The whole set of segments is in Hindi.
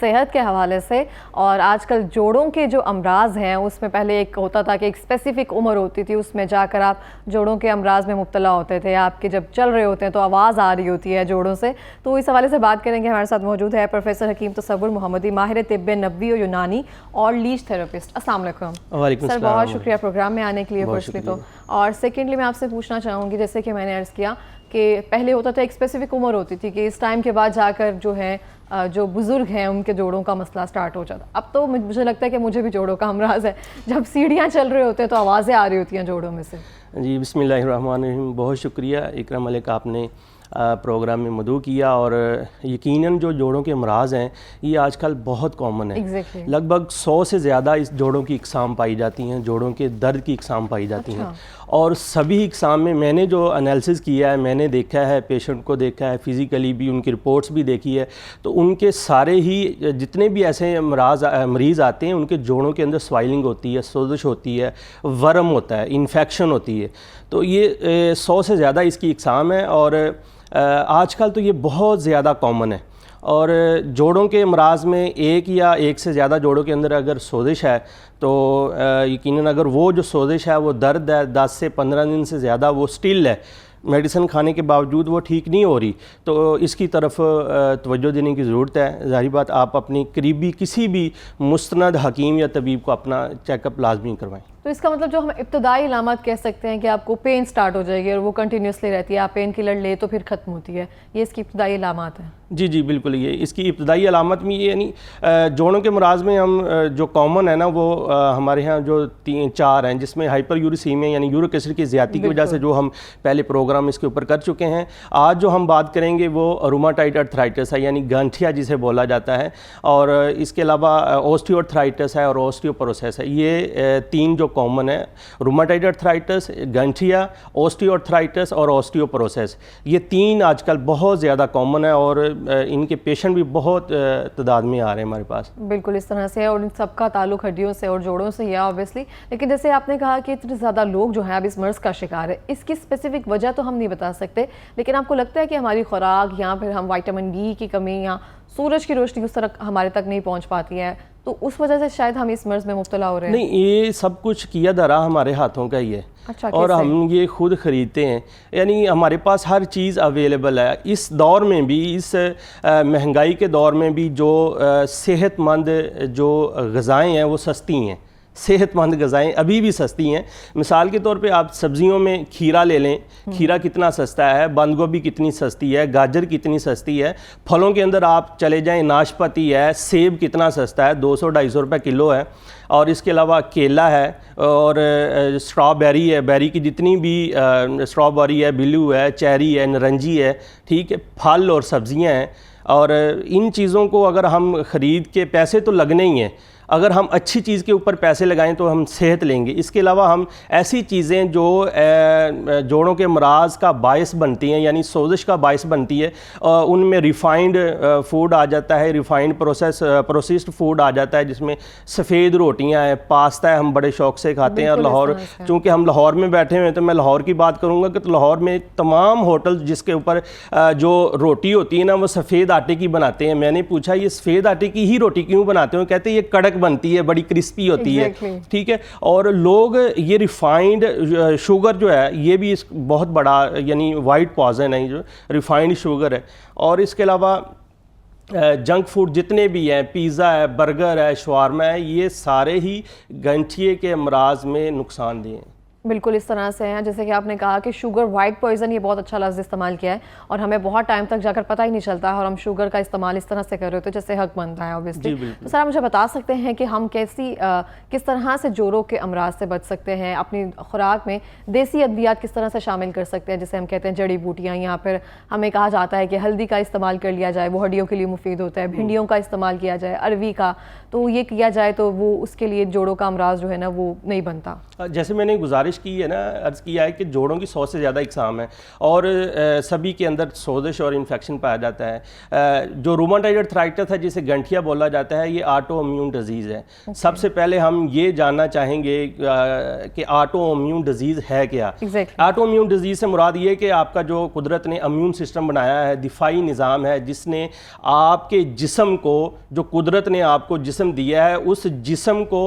सेहत के हवाले से। और आजकल जोड़ों के जो अमराज हैं उसमें पहले एक होता था कि एक स्पेसिफिक उम्र होती थी, उसमें जाकर आप जोड़ों के अमराज में मुब्तला होते थे। आपके जब चल रहे होते हैं तो आवाज़ आ रही होती है जोड़ों से। तो इस हवाले से बात करेंगे। हमारे साथ मौजूद है प्रोफेसर हकीम तसव्वुर मोहम्मदी, माहिर तिब्ब नबवी और यूनानी और लीच थेरेपिस्ट। अस्सलाम वालेकुम सर, बहुत शुक्रिया प्रोग्राम में आने के लिए फर्स्टली तो। और सेकेंडली मैं आपसे पूछना चाहूँगी, जैसे कि मैंने अर्ज़ किया कि पहले होता था एक स्पेसिफिक उम्र होती थी कि इस टाइम के बाद जाकर जो है जो बुज़ुर्ग हैं उनके जोड़ों का मसला स्टार्ट हो जाता। अब तो मुझे लगता है कि मुझे भी जोड़ों का अमराज है। जब सीढ़ियाँ चल रहे होते हैं तो आवाज़ें आ रही होती हैं जोड़ों में से। जी, बिस्मिल्लाहिर्रहमानिर्रहीम। बहुत शुक्रिया इकराम मलिक, आपने प्रोग्राम में मदऊ किया। और यकीनन जो जोड़ों के अमराज हैं ये आजकल बहुत कॉमन है। लगभग 100 से ज़्यादा इस जोड़ों की इकसाम पाई जाती हैं, जोड़ों के दर्द की इकसाम पाई जाती हैं। और सभी इकसाम में मैंने जो एनालिसिस किया है, मैंने देखा है, पेशेंट को देखा है, फ़िज़िकली भी उनकी रिपोर्ट्स भी देखी है, तो उनके सारे ही जितने भी ऐसे मरीज़ आते हैं उनके जोड़ों के अंदर स्वाइलिंग होती है, सोजिश होती है, वर्म होता है, इन्फेक्शन होती है। तो ये 100 से ज़्यादा इसकी इकसाम है और आजकल तो ये बहुत ज़्यादा कॉमन है। और जोड़ों के अमराज में एक या एक से ज़्यादा जोड़ों के अंदर अगर सोजिश है तो यकीनन अगर वो जो सोजिश है वो दर्द है 10 से 15 दिन से ज़्यादा वो स्टिल है, मेडिसिन खाने के बावजूद वो ठीक नहीं हो रही, तो इसकी तरफ तवज्जो देने की ज़रूरत है। ज़ाहिर बात, आप अपनी करीबी किसी भी मुस्तनद हकीम या तबीब को अपना चेकअप लाजमी करवाएं। तो इसका मतलब जो हम इब्तदाई इलामत कह सकते हैं कि आपको पेन स्टार्ट हो जाएगी और वो कंटिन्यूसली रहती है, आप पेन किलर ले तो फिर ख़त्म होती है, ये इसकी इब्तदाई इलामत है? जी जी बिल्कुल, ये इसकी इब्तदाई अलामत में ये यानी जोड़ों के मराज में हम जो कॉमन है ना वो हमारे यहाँ जो 3-4 हैं, जिसमें हाइपर यूरिसीमिया यानी यूरिक एसिड की ज़्यादती की वजह से जो हम पहले प्रोग्राम इसके ऊपर कर चुके हैं। आज जो हम बात करेंगे वो रूमाटॉइड अर्थराइटिस है, यानी गंठिया जिसे बोला जाता है। और इसके अलावा ऑस्टियोआर्थराइटिस है और ऑस्टियोपोरोसिस है। ये 3 जो कॉमन है, रूमाटॉइड अर्थराइटिस, गंठिया, ऑस्टियोआर्थराइटिस और ऑस्टियोपोरोसिस, ये 3 आजकल बहुत ज़्यादा कॉमन है और इनके पेशेंट भी बहुत तादाद में आ रहे हैं हमारे पास। बिल्कुल इस तरह से, और इन सबका ताल्लुक हड्डियों से और जोड़ों से ही है ऑब्वियसली। लेकिन जैसे आपने कहा कि इतने ज़्यादा लोग जो हैं अब इस मर्ज़ का शिकार है, इसकी स्पेसिफिक वजह तो हम नहीं बता सकते, लेकिन आपको लगता है कि हमारी खुराक या फिर हम विटामिन डी की कमी या सूरज की रोशनी उस तरह हमारे तक नहीं पहुँच पाती है, तो उस वजह से शायद हम इस मर्ज़ में मुब्तला हो रहे हैं? नहीं, ये सब कुछ किया धरा हमारे हाथों का ही है। अच्छा, और हम ये खुद ख़रीदते हैं, यानी हमारे पास हर चीज़ अवेलेबल है। इस दौर में भी, इस महंगाई के दौर में भी जो सेहतमंद जो ग़िज़ाएँ हैं वो सस्ती हैं। सेहतमंद ग़िज़ाएँ अभी भी सस्ती हैं। मिसाल के तौर पे आप सब्ज़ियों में खीरा ले लें, खीरा कितना सस्ता है, बंद गोभी कितनी सस्ती है, गाजर कितनी सस्ती है। फलों के अंदर आप चले जाएं, नाशपाती है, सेब कितना सस्ता है, 200-250 रुपये किलो है। और इसके अलावा केला है और स्ट्रॉबेरी है, बेरी की जितनी भी स्ट्रॉबेरी है, बिलू है, चेरी है, नारंगी है, ठीक है, फल और सब्ज़ियाँ हैं। और इन चीज़ों को अगर हम ख़रीद के, पैसे तो लगने ही हैं, अगर हम अच्छी चीज़ के ऊपर पैसे लगाएं तो हम सेहत लेंगे। इसके अलावा हम ऐसी चीज़ें जो जोड़ों के मराज का बायस बनती हैं, यानी सोजिश का बायस बनती है, उनमें रिफ़ाइंड फूड आ जाता है, रिफ़ाइंड प्रोसेस्ड फूड आ जाता है, जिसमें सफ़ेद रोटियां हैं, पास्ता है, हम बड़े शौक़ से खाते हैं। और लाहौर, चूँकि हम लाहौर में बैठे हुए हैं तो मैं लाहौर की बात करूँगा कि तो लाहौर में तमाम होटल जिसके ऊपर जो रोटी होती है ना वो सफ़ेद आटे की बनाते हैं। मैंने पूछा ये सफ़ेद आटे की ही रोटी क्यों बनाते हो? कहते हैं ये कड़क बनती है, बड़ी क्रिस्पी होती है, ठीक है। और लोग ये रिफाइंड शुगर जो है ये भी इस बहुत बड़ा यानी वाइट पॉइजन है जो रिफाइंड शुगर है। और इसके अलावा जंक फूड जितने भी हैं, पिज़्ज़ा है, बर्गर है, शवारमा है, ये सारे ही गंठिए के अमराज में नुकसानदेह हैं। बिल्कुल इस तरह से हैं, जैसे कि आपने कहा कि शुगर वाइट पॉइजन, ये बहुत अच्छा लफ्ज़ इस्तेमाल किया है और हमें बहुत टाइम तक जाकर पता ही नहीं चलता है और हम शुगर का इस्तेमाल इस तरह से कर रहे होते हैं जैसे हक बनता है ऑब्वियसली। तो सर आप मुझे बता सकते हैं कि हम किस तरह से जोड़ों के अमराज से बच सकते हैं? अपनी खुराक में देसी अद्वियात किस तरह से शामिल कर सकते हैं, जैसे हम कहते हैं जड़ी बूटियाँ, या फिर हमें कहा जाता है कि हल्दी का इस्तेमाल कर लिया जाए, वो हड्डियों के लिए मुफीद होता है, भिंडियों का इस्तेमाल किया जाए, अरवी का, तो ये किया जाए तो वो उसके लिए जोड़ों का अमराज जो है ना वो नहीं बनता। जैसे मैंने गुजारिश गुजारिश की है ना, अर्ज़ किया है कि जोड़ों की 100 से ज़्यादा इकसाम है और सभी के अंदर सोजिश और इन्फेक्शन पाया जाता है। जो रूमेटॉइड आर्थराइटिस है जिसे गंठिया बोला जाता है, ये ऑटो इम्यून डिजीज़ है। सबसे पहले हम ये जानना चाहेंगे कि ऑटो इम्यून डिजीज़ है क्या। ऑटो इम्यून डिजीज़ से मुराद ये कि आपका जो कुदरत ने इम्यून सिस्टम बनाया है, दिफाई निज़ाम है, जिसने आपके जिस्म को, जो कुदरत ने आपको जिस्म दिया है, उस जिस्म को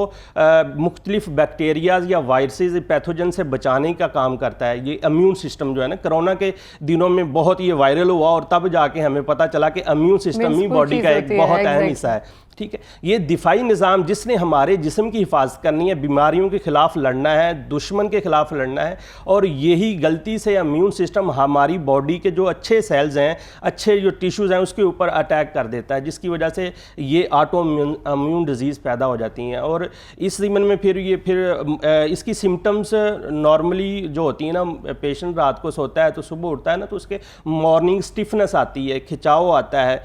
मुख्तलिफ बैक्टीरियाज या वायरसेस पैथोजन से बचाने का काम करता है। ये इम्यून सिस्टम जो है ना, कोरोना के दिनों में बहुत ये वायरल हुआ और तब जाके हमें पता चला कि इम्यून सिस्टम ही बॉडी का एक बहुत अहम हिस्सा है। ठीक है, ये दिफाई निज़ाम जिसने हमारे जिस्म की हिफाजत करनी है, बीमारियों के ख़िलाफ़ लड़ना है, दुश्मन के ख़िलाफ़ लड़ना है, और यही गलती से इम्यून सिस्टम हमारी बॉडी के जो अच्छे सेल्स हैं, अच्छे जो टिश्यूज़ हैं, उसके ऊपर अटैक कर देता है, जिसकी वजह से ये ऑटो इम्यून डिजीज़ पैदा हो जाती हैं। और इस ज़िमन में फिर इसकी सिम्टम्स नॉर्मली जो होती हैं ना, पेशेंट रात को सोता है तो सुबह उठता है ना, तो उसके मॉर्निंग स्टिफनेस आती है, खिंचाव आता है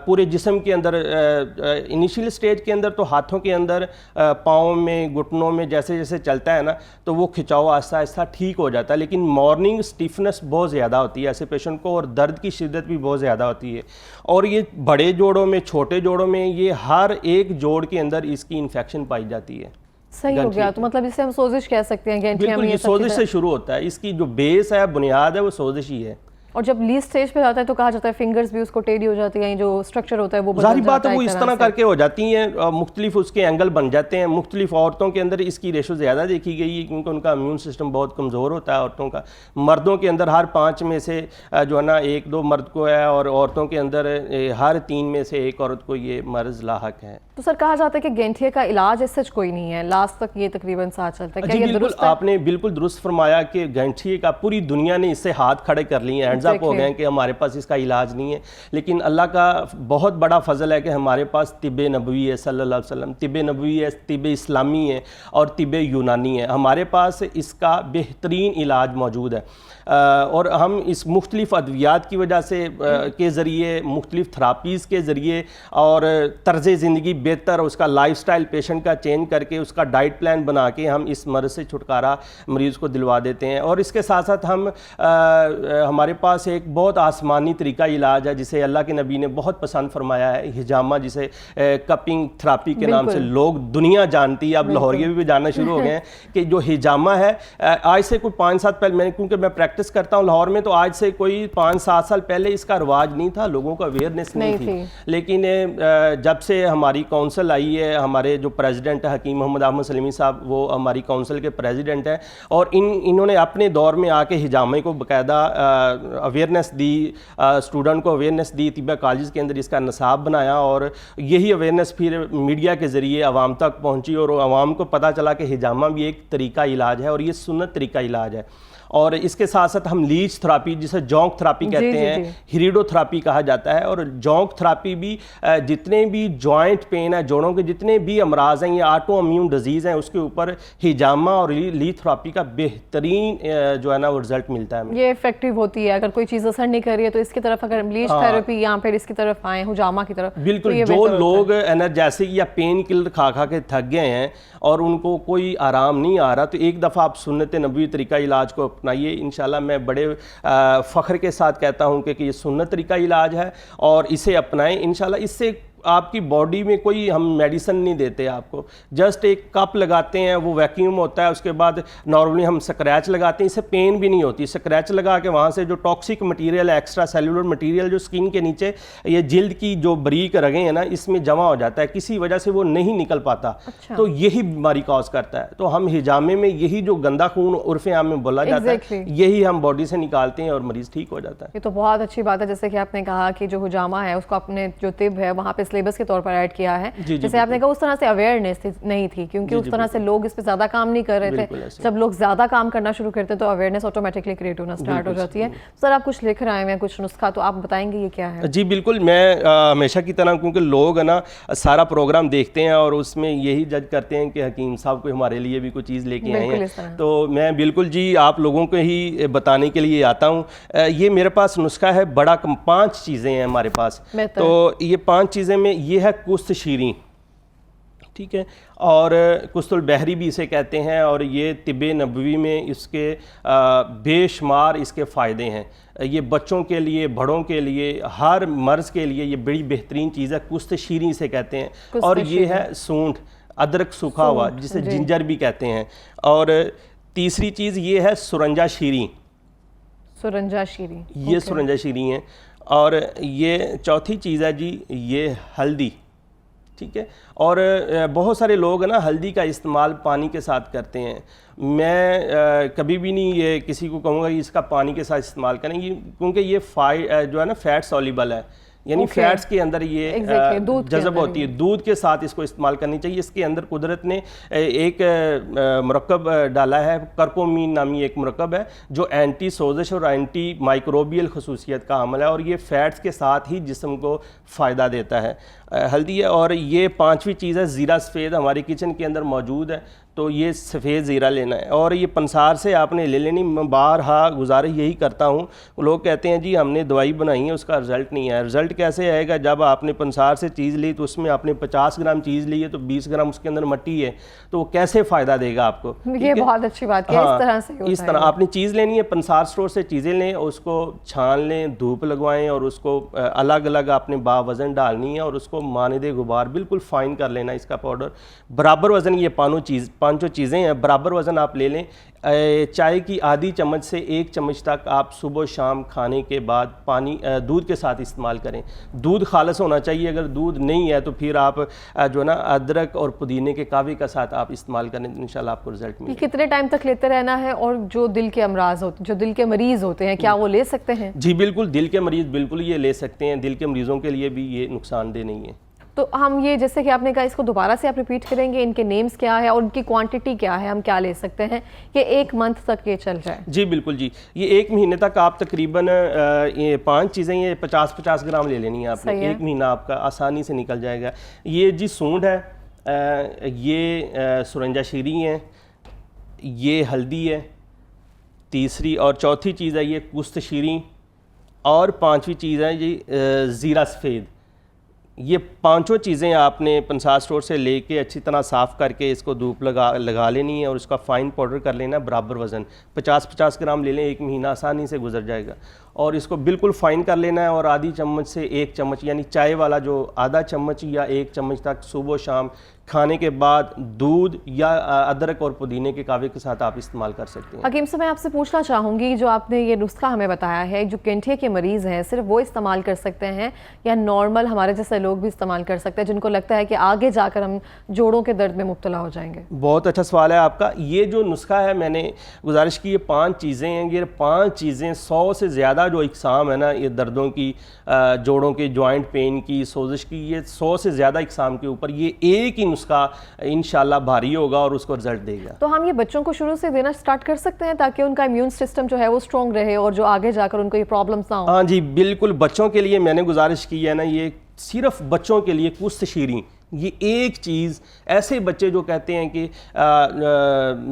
पूरे जिस्म के अंदर। इनिशियल स्टेज के अंदर तो हाथों के अंदर, पाँव में, घुटनों में जैसे जैसे चलता है ना, तो वो खिंचाव आहिस्ता आहिस्ता ठीक हो जाता है, लेकिन मॉर्निंग स्टिफनेस बहुत ज़्यादा होती है ऐसे पेशेंट को, और दर्द की शिद्दत भी बहुत ज़्यादा होती है। और ये बड़े जोड़ों में, छोटे जोड़ों में, ये हर एक जोड़ के अंदर इसकी इन्फेक्शन पाई जाती है। सही हो गया, तो मतलब इससे हम सोजिश कह सकते हैं। बिल्कुल, ये सोजिश से शुरू होता है, इसकी जो बेस है, बुनियाद है, वो सोजिश ही है। और जब लीस्ट स्टेज पे जाता है तो कहा जाता है फिंगर्स भी उसको टेढ़ी हो जाती है, जो स्ट्रक्चर होता है वो बदल जाता है। जाहिर बात है, वो इस तरह करके हो जाती हैं, मुख्तलिफ उसके एंगल बन जाते हैं। मुख्तलिफ औरतों के अंदर इसकी रेशो ज़्यादा देखी गई है क्योंकि उनका इम्यून सिस्टम बहुत कमज़ोर होता है औरतों का। मर्दों के अंदर हर 5 में से जो है ना 1-2 मर्द को है, और औरतों के अंदर हर 3 में से 1 औरत को ये मर्ज़ लाहक है। तो सर कहा जाता है कि गैंठिया का इलाज ऐसा कोई नहीं है, लास्ट तक ये तकरीबन साथ चलता है। क्या ये दुरुस्त है? आपने बिल्कुल दुरुस्त फरमाया कि गैंठिया का पूरी दुनिया ने इससे हाथ खड़े कर लिए हैं, हैंड्स अप हो गए कि हमारे पास इसका इलाज नहीं है। लेकिन अल्लाह का बहुत बड़ा फजल है कि हमारे पास तिब्बे नबवी है सल्लल्लाहु अलैहि वसल्लम, तिब्बे नबवी है, तिब्बे इस्लामी है और तिब्बे यूनानी है। हमारे पास इसका बेहतरीन इलाज मौजूद है, और हम इस मुख्तलिफ अद्वियात की वजह से के ज़रिए, मुख्तलिफ थेरापीज़ के ज़रिए और तर्ज़ ज़िंदगी बेहतर, उसका लाइफस्टाइल पेशेंट का चेंज करके, उसका डाइट प्लान बना के हम इस मर्ज़ से छुटकारा मरीज़ को दिलवा देते हैं। और इसके साथ साथ हम हमारे पास एक बहुत आसमानी तरीका इलाज है जिसे अल्लाह के नबी ने बहुत पसंद फरमाया है, हिजामा, जिसे कपिंग थेरापी के नाम से लोग दुनिया जानती है। अब लाहौरिये भी जानना शुरू हो गए हैं कि जो हिजामा है, आज से कोई 5 साल पहले, क्योंकि मैं प्रैक्टिस करता हूँ लाहौर में, तो आज से कोई 5-7 साल पहले इसका रिवाज नहीं था, लोगों को अवेयरनेस नहीं थी। लेकिन जब से हमारी काउंसिल आई है, हमारे जो प्रेसिडेंट है हकीम मोहम्मद अहमद सलीमी साहब, वो हमारी काउंसिल के प्रेसिडेंट हैं, और इन्होंने अपने दौर में आके हिजामे को बाकायदा अवेयरनेस दी, स्टूडेंट को अवेयरनेस दी, तिब्बा कॉलेज के अंदर इसका निसाब बनाया, और यही अवेयरनेस फिर मीडिया के ज़रिए आवाम तक पहुँची, और आवाम को पता चला कि हिजामा भी एक तरीका इलाज है और ये सुन्नत तरीका इलाज है। और इसके साथ साथ हम लीच थेरापी, जिसे जोंक थेरापी कहते हैं, हिरिडोथेरापी कहा जाता है, और जोंक थेरापी भी जितने भी जॉइंट पेन है, जोड़ों के जितने भी अमराज हैं, ये ऑटो इम्यून डिजीज़ हैं, उसके ऊपर हिजामा और लीच थेरापी का बेहतरीन जो है ना वो रिजल्ट मिलता है। ये इफेक्टिव होती है, अगर कोई चीज़ असर नहीं कर रही है तो इसकी तरफ अगर लीच थेरेपी या फिर इसकी तरफ आए, हिजामा की तरफ, बिल्कुल। तो जो लोग एनर्जेसिक या पेन किलर खा खा के थक गए हैं और उनको कोई आराम नहीं आ रहा, तो एक दफ़ा आप सुन्नत नबवी तरीका इलाज को अपनाइए। इंशाल्लाह मैं बड़े फ़ख्र के साथ कहता हूं कि ये सुन्नत तरीका इलाज है, और इसे अपनाएं। इंशाल्लाह इससे आपकी बॉडी में कोई हम मेडिसिन नहीं देते आपको, जस्ट एक कप लगाते हैं, वो वैक्यूम होता है, उसके बाद नॉर्मली हम स्क्रैच लगाते हैं, इससे पेन भी नहीं होती। स्क्रैच लगा के वहाँ से जो टॉक्सिक मटेरियल है, एक्स्ट्रा सेलुलर मटेरियल जो स्किन के नीचे, ये जिल्द की जो बारीक रगें हैं ना, इसमें जमा हो जाता है, किसी वजह से वो नहीं निकल पाता। तो यही बीमारी कॉज करता है। तो हम हिजामे में यही जो गंदा खून उर्फ़े आम में बोला जाता है, यही हम बॉडी से निकालते हैं और मरीज़ ठीक हो जाता है। ये तो बहुत अच्छी बात है, जैसे कि आपने कहा कि जो हिजामा है उसको अपने जो तिब है वहाँ पे सिलेबस के तौर पर ऐड किया है। जैसे आपने कहा उस तरह से अवेयरनेस नहीं थी, क्योंकि उस तरह से लोग इस पे ज्यादा काम नहीं कर रहे थे। जब लोग ज्यादा काम करना शुरू करते हैं तो अवेयरनेस ऑटोमेटिकली क्रिएट होना स्टार्ट हो जाती है। सर आप कुछ लेकर आए हैं, कुछ नुस्खा, तो आप बताएंगे ये क्या है? जी बिल्कुल, मैं हमेशा की तरह, क्योंकि लोग है ना सारा प्रोग्राम देखते हैं और उसमें यही जज करते हैं कि हकीम साहब को हमारे लिए भी कोई चीज़ लेके आए हैं, तो मैं बिल्कुल जी आप लोगों को ही बताने के लिए आता हूँ। ये मेरे पास नुस्खा है बड़ा, 5 चीज़ें हैं हमारे पास। तो ये 5 चीज़ें में ये है कुस्त शीरी। ठीक है। और कुस्तुल बहरी भी इसे कहते हैं, और ये तिब्ब नबवी में इसके बेशुमार इसके फ़ायदे हैं। ये बच्चों के लिए, बड़ों के लिए, हर मर्ज़ के लिए ये बड़ी बेहतरीन चीज़ है। कुस्त शीरी इसे कहते हैं। और ये है सूंठ, अदरक सूखा हुआ, जिसे जिंजर भी कहते हैं। और तीसरी चीज़ ये है सुरंजा शीरी। सुरंजा शीरी, ये सुरंजा शीरी हैं। और ये चौथी चीज़ है जी, ये हल्दी, ठीक है। और बहुत सारे लोग ना हल्दी का इस्तेमाल पानी के साथ करते हैं। मैं कभी भी नहीं ये किसी को कहूँगा कि इसका पानी के साथ इस्तेमाल करेंगे, क्योंकि ये जो है ना फैट सॉल्युबल है, यानी फैट्स के अंदर ये जज़ब होती है। दूध के साथ इसको इस्तेमाल करनी चाहिए। इसके अंदर कुदरत ने एक मुरक्कब डाला है, करकोमीन नामी एक मुरक्कब है, जो एंटी सोजिश और एंटी माइक्रोबियल खसूसियत का अमल है, और ये फैट्स के साथ ही जिस्म को फ़ायदा देता है, हल्दी है। और ये पांचवी चीज़ है ज़ीरा सफ़ेद, हमारे किचन के अंदर मौजूद है, तो ये सफ़ेद ज़ीरा लेना है। और ये पंसार से आपने ले लेनी। मैं बारहा गुजारिश यही करता हूँ, लोग कहते हैं जी हमने दवाई बनाई है उसका रिज़ल्ट नहीं आया। रिज़ल्ट कैसे आएगा? जब आपने पंसार से चीज़ ली तो उसमें आपने 50 ग्राम चीज़ ली है, तो 20 ग्राम उसके अंदर मट्टी है, तो वो कैसे फ़ायदा देगा आपको? ये बहुत अच्छी बात है। हाँ, इस तरह से इस तरह आपने चीज़ लेनी है, पंसार स्टोर से चीज़ें लें, उसको छान लें, धूप लगवाएं, और उसको अलग अलग आपने बावज़न डालनी है, और उसको मानिदे गुबार बिल्कुल फ़ाइन कर लेना इसका पाउडर। बराबर वज़न, ये पाँचों चीज़ें हैं, बराबर वज़न आप ले लें। चाय की आधी चम्मच से 1 चम्मच तक आप सुबह शाम खाने के बाद पानी दूध के साथ इस्तेमाल करें। दूध खालिस होना चाहिए। अगर दूध नहीं है तो फिर आप जो है ना अदरक और पुदीने के कावे का साथ आप इस्तेमाल करें, इंशाल्लाह आपको रिजल्ट मिलेगा। कितने टाइम तक लेते रहना है? और जो दिल के अमराज होते, जो दिल के मरीज़ होते हैं, क्या वो ले सकते हैं? जी बिल्कुल, दिल के मरीज़ बिल्कुल ये ले सकते हैं। दिल के मरीज़ों के लिए भी ये नुकसानदेह नहीं है। तो हम ये, जैसे कि आपने कहा, इसको दोबारा से आप रिपीट करेंगे, इनके नेम्स क्या है और उनकी क्वांटिटी क्या है, हम क्या ले सकते हैं कि 1 मंथ तक ये चल जाए? जी बिल्कुल जी, ये 1 महीने तक आप तकरीबन ये 5 चीज़ें ये 50-50 ग्राम ले लेनी है आपने। 1 महीना आपका आसानी से निकल जाएगा। ये जी सूंड है, ये सुरंजा शीरी है, ये हल्दी है तीसरी, और चौथी चीज़ है ये कुस्त शीरी, और पाँचवीं चीज़ है जी ज़ीरा सफ़ेद। ये पांचों चीज़ें आपने पंसार स्टोर से लेके अच्छी तरह साफ़ करके इसको धूप लगा लेनी है, और उसका फ़ाइन पाउडर कर लेना है। बराबर वज़न 50-50 ग्राम ले लें, 1 महीना आसानी से गुजर जाएगा। और इसको बिल्कुल फ़ाइन कर लेना है, और आधी चम्मच से 1 चम्मच, यानी चाय वाला जो आधा चम्मच या 1 चम्मच तक सुबह शाम खाने के बाद दूध या अदरक और पुदीने के कावे के साथ आप इस्तेमाल कर सकते हैं। हकीम से मैं आपसे पूछना चाहूँगी, जो आपने ये नुस्खा हमें बताया है, जो गठिया के मरीज़ हैं सिर्फ वो इस्तेमाल कर सकते हैं, या नॉर्मल हमारे जैसे लोग भी इस्तेमाल कर सकते हैं जिनको लगता है कि आगे जाकर हम जोड़ों के दर्द में मुब्तला हो जाएंगे? बहुत अच्छा सवाल है आपका। ये जो नुस्खा है, मैंने गुजारिश की, ये 5 चीज़ें हैं। ये 5 चीज़ें 100 से ज़्यादा जो इकसाम है ना, ये दर्दों की, जोड़ों के जॉइंट पेन की, सोजिश की, ये 100 से ज़्यादा इकसाम के ऊपर ये एक ही नुस्खा इंशाल्लाह भारी होगा और उसको रिजल्ट देगा। तो हम ये बच्चों को शुरू से देना स्टार्ट कर सकते हैं ताकि उनका इम्यून सिस्टम जो है वो स्ट्रॉन्ग रहे और जो आगे जाकर उनको ये प्रॉब्लम्स ना हो? हाँ जी बिल्कुल, बच्चों के लिए मैंने गुजारिश की है ना, ये सिर्फ बच्चों के लिए कुस्त शीरी, ये एक चीज़। ऐसे बच्चे जो कहते हैं कि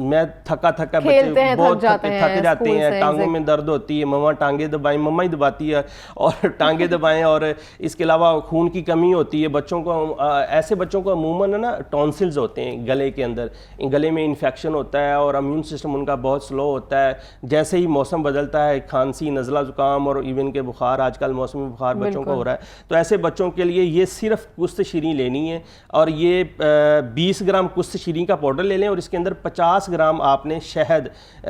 मैं थका बच्चे बहुत थक जाते हैं, टांगों में दर्द होती है, मम्मा टांगे दबाएं, मम्मा ही दबाती है और टांगे दबाएं, और इसके अलावा खून की कमी होती है बच्चों को। ऐसे बच्चों को अमूमन ना टॉन्सिल्स होते हैं गले के अंदर, गले में इन्फेक्शन होता है और इम्यून सिस्टम उनका बहुत स्लो होता है। जैसे ही मौसम बदलता है, खांसी, नज़ला, ज़ुकाम और इवन के बुखार, आजकल मौसमी बुखार बच्चों को हो रहा है, तो ऐसे बच्चों के लिए ये सिर्फ कुस्त शीरी लेनी है। और ये 20 ग्राम कुस्त शीरी का पाउडर ले लें, और इसके अंदर 50 ग्राम आपने शहद,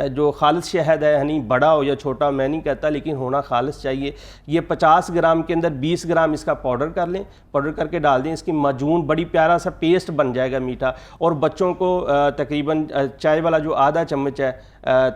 जो खालिस शहद है, यानी बड़ा हो या छोटा मैं नहीं कहता, लेकिन होना खालिस चाहिए। ये 50 ग्राम के अंदर 20 ग्राम इसका पाउडर कर लें, पाउडर करके डाल दें। इसकी माजून बड़ी प्यारा सा पेस्ट बन जाएगा मीठा। और बच्चों को तकरीबन चाय वाला जो आधा चम्मच है,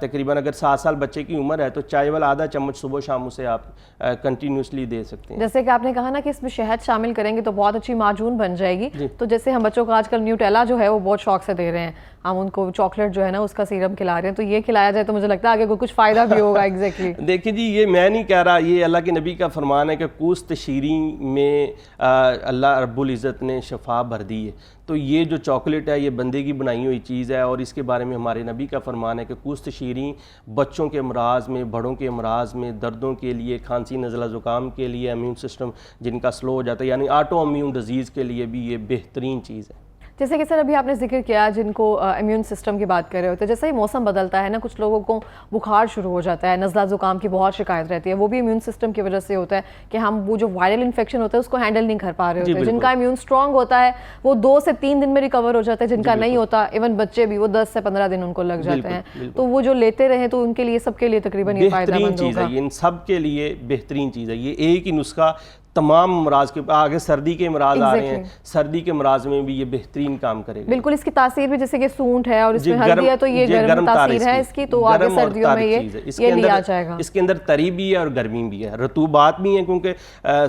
तकरीबन अगर 7 साल बच्चे की उम्र है तो चाय वाला आधा चम्मच सुबह शाम उसे आप कंटिन्यूसली दे सकते हैं। जैसे कि आपने कहा ना कि इसमें शहद शामिल करेंगे तो बहुत अच्छी माजून बन जाएगी। तो जैसे हम बच्चों को आजकल न्यूटेला जो है वो बहुत शौक से दे रहे हैं, हम उनको चॉकलेट जो है ना उसका सीरम खिला रहे हैं, तो ये खिलाया जाए तो मुझे लगता है आगे कुछ फ़ायदा भी होगा। एग्जैक्टली देखिए जी, ये मैं नहीं कह रहा, ये अल्लाह के नबी का फरमान है कि कुस्त शीरी में अल्लाह रब्बुल इज़्ज़त ने शफा भर दी है। तो ये जो चॉकलेट है ये बंदे की बनाई हुई चीज़ है, और इसके बारे में हमारे नबी का फरमान है कि कुस्त शीरी बच्चों के अमराज में, बड़ों के अमराज में, दर्दों के लिए, खांसी, नज़ला, ज़ुकाम के लिए, इम्यून सिस्टम जिनका स्लो हो जाता है, यानी ऑटो इम्यून डिजीज़ के लिए भी ये बेहतरीन चीज़ है। जैसे कि सर अभी आपने जिक्र किया जिनको इम्यून सिस्टम की बात कर रहे होते हैं, जैसे ही मौसम बदलता है ना, कुछ लोगों को बुखार शुरू हो जाता है, नज़ला ज़ुकाम की बहुत शिकायत रहती है, वो भी इम्यून सिस्टम की वजह से होता है कि हम वो जो वायरल इन्फेक्शन होता है उसको हैंडल नहीं कर पा रहे होते। जिनका इम्यून स्ट्रॉन्ग होता है वो 2 से 3 दिन में रिकवर हो जाता है, जिनका नहीं होता, इवन बच्चे भी, वो 10 से 15 दिन उनको लग जाते हैं। तो वो जो लेते रहे तो उनके लिए, सबके लिए तकरीबन ये फायदेमंद होगा। इन सब के लिए बेहतरीन चीज़ है ये। एक ही नुस्खा तमाम अमराज के, आगे सर्दी के अमराज आ रहे हैं, सर्दी के अमराज में भी ये बेहतरीन काम करेगा। बिल्कुल, इसकी तासीर भी जैसे कि सूंठ है और इसमें हल्दी है, तो ये गर्म तासीर है इसकी, तो आगे सर्दियों में ये लिया जाएगा। इसके अंदर तरी भी है और गर्मी भी है, रतूबात भी है, क्योंकि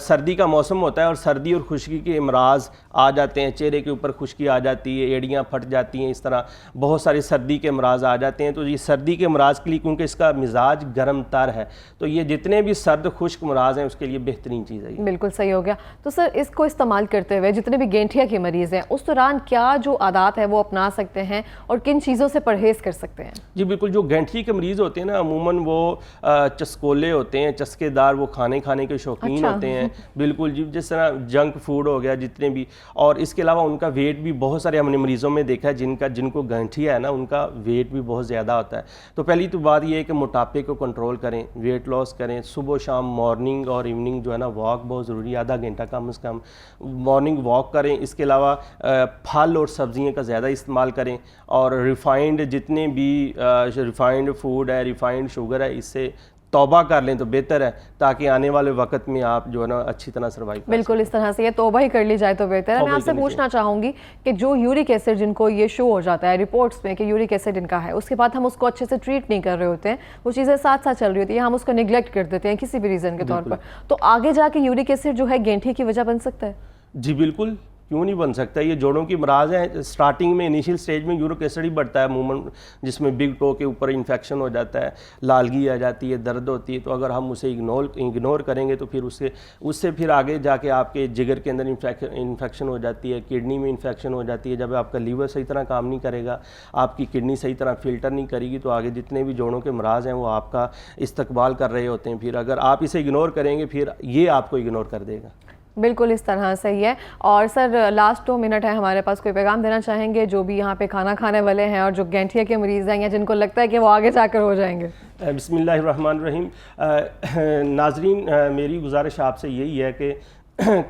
सर्दी का मौसम होता है और सर्दी और खुश्की के अमराज आ जाते हैं, चेहरे के ऊपर खुश्की आ जाती है, एड़ियाँ फट जाती हैं, इस तरह बहुत सारे सर्दी के अमराज आ जाते हैं। तो ये सर्दी के अमराज के लिए, क्योंकि इसका मिजाज गर्म तर है, तो ये जितने भी सर्द खुश्क अमराज हैं उसके लिए बेहतरीन चीज़ है। बिल्कुल सही हो गया। तो सर इसको इस्तेमाल करते हुए जितने भी गेंठिया के मरीज़ हैं उस दौरान क्या जो आदात है वो अपना सकते हैं और किन चीज़ों से परहेज़ कर सकते हैं? जी बिल्कुल, जो गेंठिया के मरीज़ होते हैं ना, अमूमन वो चस्कोले होते हैं, चस्केदार, वो खाने के शौकीन होते हैं। बिल्कुल जी, जिस तरह जंक फूड हो गया जितने भी, और इसके अलावा उनका वेट भी, बहुत सारे हमने मरीज़ों में देखा है जिनको गेंठिया है ना, उनका वेट भी बहुत ज़्यादा होता है। तो पहली तो बात ये है कि मोटापे को कंट्रोल करें, वेट लॉस करें, सुबह शाम मॉर्निंग और इवनिंग जो है ना वॉक बहुत ज़रूरी है, आधा घंटा कम से कम मॉर्निंग वॉक करें। इसके अलावा फल और सब्जियों का ज़्यादा इस्तेमाल करें, और रिफ़ाइंड जितने भी रिफ़ाइंड फूड है, रिफ़ाइंड शुगर है, इससे तौबा कर लें तो बेहतर है, ताकि आने वाले वक्त में आप जो है ना अच्छी तरह सर्वाइव कर। बिल्कुल, इस तरह से ये तौबा ही कर ली जाए तो बेहतर है। मैं आपसे पूछना चाहूँगी कि जो यूरिक एसिड जिनको ये शो हो जाता है रिपोर्ट्स में कि यूरिक एसिड इनका है, उसके बाद हम उसको अच्छे से ट्रीट नहीं कर रहे होते हैं, वो चीज़ें साथ साथ चल रही होती है, हम उसको निगलेक्ट कर देते हैं किसी भी रीज़न के तौर पर, तो आगे जाके यूरिक एसिड जो है गेंठिया की वजह बन सकता है? जी बिल्कुल, क्यों नहीं बन सकता। ये जोड़ों की मराज हैं, स्टार्टिंग में इनिशियल स्टेज में यूरिक एसिड ही बढ़ता है अमूमन, जिसमें बिग टो के ऊपर इन्फेक्शन हो जाता है, लालगी आ जाती है, दर्द होती है। तो अगर हम उसे इग्नोर करेंगे तो फिर उससे फिर आगे जाके आपके जिगर के अंदर इन्फेक्शन हो जाती है, किडनी में इन्फेक्शन हो जाती है। जब आपका लीवर सही तरह काम नहीं करेगा, आपकी किडनी सही तरह फिल्टर नहीं करेगी, तो आगे जितने भी जोड़ों के मराज हैं वो आपका इस्तकबाल कर रहे होते हैं। फिर अगर आप इसे इग्नोर करेंगे, फिर ये आपको इग्नोर कर देगा। बिल्कुल इस तरह से ही है। और सर लास्ट 2 मिनट है हमारे पास, कोई पैगाम देना चाहेंगे जो भी यहाँ पे खाना खाने वाले हैं और जो गेंठिया के मरीज़ हैं या जिनको लगता है कि वो आगे जाकर हो जाएंगे? बिस्मिल्लाहिर्रहमानिर्रहीम। नाजरीन, मेरी गुजारिश आपसे यही है कि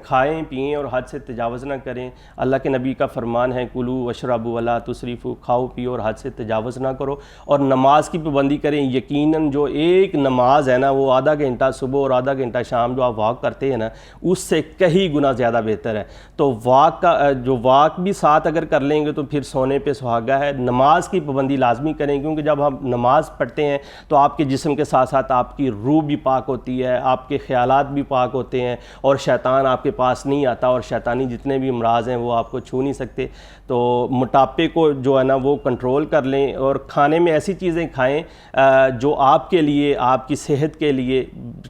खाएं पिएं और हद से तजावज़ ना करें। अल्लाह के नबी का फरमान है, कुलू वशरबू वला तुसरिफू, खाओ पियो और हद से तजावज़ ना करो, और नमाज की पाबंदी करें। यकीनन जो एक नमाज है ना, वो आधा घंटा सुबह और आधा घंटा शाम जो आप वॉक करते हैं ना, उससे कहीं गुना ज़्यादा बेहतर है। तो वॉक भी साथ अगर कर लेंगे तो फिर सोने पे सुहागा है। नमाज की पाबंदी लाजमी करें, क्योंकि जब हम नमाज पढ़ते हैं तो आपके जिस्म के साथ साथ आपकी रूह भी पाक होती है, आपके ख्यालात भी पाक होते हैं, और शैतान आपके पास नहीं आता, और शैतानी जितने भी अमराज हैं वो आपको छू नहीं सकते। तो मोटापे को जो है ना वो कंट्रोल कर लें, और खाने में ऐसी चीज़ें खाएं जो आपके लिए, आपकी सेहत के लिए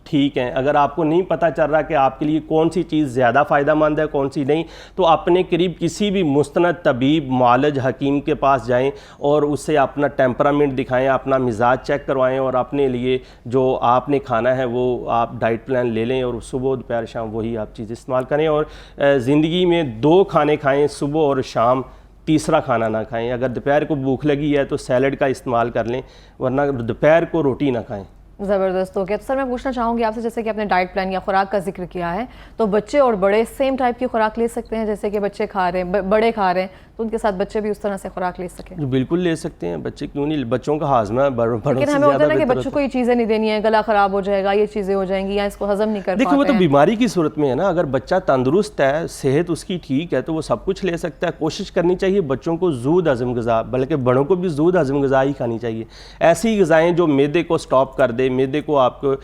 ठीक हैं। अगर आपको नहीं पता चल रहा कि आपके लिए कौन सी चीज़ ज़्यादा फ़ायदेमंद है, कौन सी नहीं, तो अपने करीब किसी भी मुस्तनद तबीब, मालज, हकीम के पास जाएं और उससे अपना टेम्परामेंट दिखाएं, अपना मिजाज चेक करवाएं, और अपने लिए जो आपने खाना है वो आप डाइट प्लान ले लें, और सुबह दोपहर शाम वही आप चीज़ इस्तेमाल करें। और ज़िंदगी में 2 खाने खाएं, सुबह और शाम, तीसरा खाना ना खाएं। अगर दोपहर को भूख लगी है तो सैलड का इस्तेमाल कर लें, वरना दोपहर को रोटी ना खाएं। ज़बरदस्त हो गया। तो सर मैं पूछना चाहूँगी आपसे, जैसे कि आपने डाइट प्लान या खुराक का जिक्र किया है, तो बच्चे और बड़े सेम टाइप की खुराक ले सकते हैं? जैसे कि बच्चे खा रहे हैं, बड़े खा रहे हैं, तो उनके साथ बच्चे भी उस तरह से खुराक ले सकें? बिल्कुल ले सकते हैं, बच्चे क्यों नहीं। बच्चों का हाजमा बड़ों से लेकिन हमें होता है ना कि बच्चों को ये चीज़ें नहीं देनी है, गला ख़राब हो जाएगा, ये चीज़ें हो जाएंगी, या इसको हजम नहीं कर पाते। देखिए, वो तो बीमारी की सूरत में है ना। अगर बच्चा तंदुरुस्त है, सेहत उसकी ठीक है, तो वो सब कुछ ले सकता है। कोशिश करनी चाहिए बच्चों को जूद हजम गज़ा, बल्कि बड़ों को भी जूद हजम गज़ा ही खानी चाहिए। ऐसी गज़ाएँ जो मैदे को स्टॉप कर दे, मैदे को आपको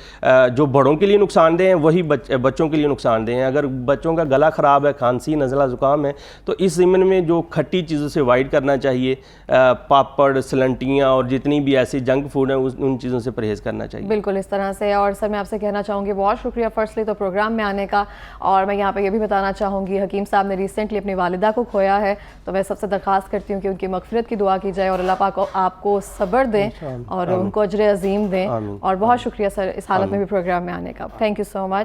जो बड़ों के लिए नुकसानदेह हैं वही बच्चों के लिए नुकसानदेह हैं। अगर बच्चों का गला ख़राब है, खांसी, नज़ला ज़ुकाम है, तो इस ज़िम्मन में जो खट्टी चीज़ों से अवॉइड करना चाहिए, पापड़, सलंटियाँ और जितनी भी ऐसी जंक फूड हैं उन चीज़ों से परहेज़ करना चाहिए। बिल्कुल इस तरह से। और सर मैं आपसे कहना चाहूँगी बहुत शुक्रिया फर्स्टली तो प्रोग्राम में आने का, और मैं यहाँ पे ये भी बताना चाहूँगी हकीम साहब ने रिसेंटली अपनी वालिदा को खोया है, तो मैं सबसे दरख्वास्त करती हूँ कि उनकी मगफिरत की दुआ की जाए, और अल्लाह पाक आपको सब्र दें और उनको अजर अजीम दें। और बहुत शुक्रिया सर इस हालत में भी प्रोग्राम में आने का। Thank you so much.